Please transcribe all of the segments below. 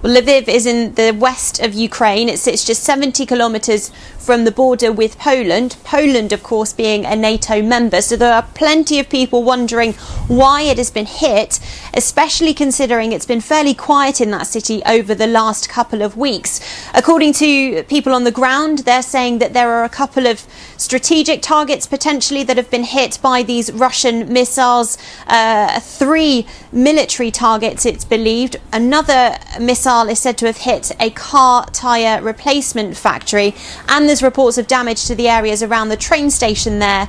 Well, Lviv is in the west of Ukraine. It sits just 70 kilometres from the border with Poland. Poland, of course, being a NATO member. So there are plenty of people wondering why it has been hit, especially considering it's been fairly quiet in that city over the last couple of weeks. According to people on the ground, they're saying that there are a couple of strategic targets potentially that have been hit by these Russian missiles. 3 military targets, it's believed. Another missile is said to have hit a car tyre replacement factory, and there's reports of damage to the areas around the train station there,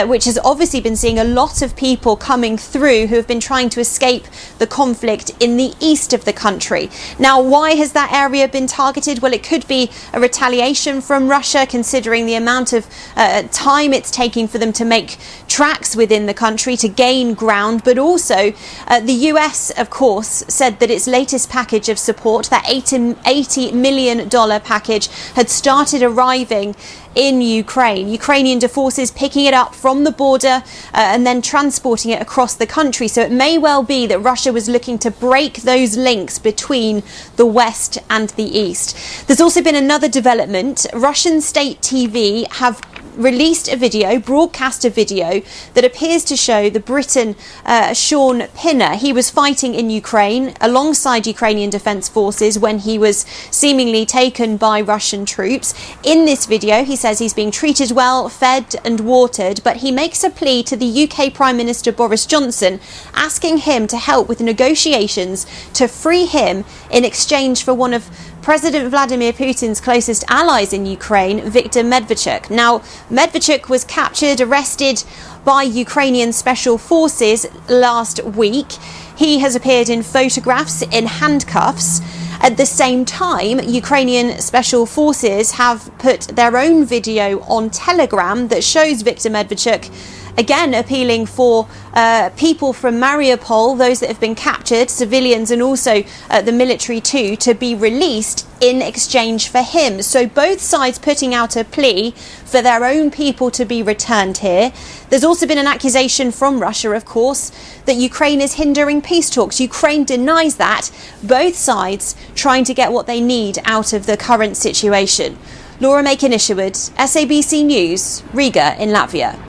which has obviously been seeing a lot of people coming through who have been trying to escape the conflict in the east of the country. Now, why has that area been targeted? Well, it could be a retaliation from Russia, considering the amount of time it's taking for them to make tracks within the country to gain ground, but also the US, of course, said that its latest package of support, that $80 million package, had started arriving in Ukraine. Ukrainian forces picking it up from the border and then transporting it across the country. So it may well be that Russia was looking to break those links between the West and the East. There's also been another development. Russian state TV have released a video, broadcast a video that appears to show the Briton Sean Pinner. He was fighting in Ukraine alongside Ukrainian defence forces when he was seemingly taken by Russian troops. In this video, he says he's being treated well, fed and watered, but he makes a plea to the UK Prime Minister Boris Johnson, asking him to help with negotiations to free him in exchange for one of President Vladimir Putin's closest allies in Ukraine, Viktor Medvedchuk. Now, Medvedchuk was captured, arrested by Ukrainian special forces last week. He has appeared in photographs in handcuffs. At the same time, Ukrainian special forces have put their own video on Telegram that shows Viktor Medvedchuk again appealing for people from Mariupol, those that have been captured, civilians and also the military too, to be released in exchange for him. So both sides putting out a plea for their own people to be returned here. There's also been an accusation from Russia, of course, that Ukraine is hindering peace talks. Ukraine denies that. Both sides trying to get what they need out of the current situation. Makin-Isherwood, SABC News, Riga in Latvia.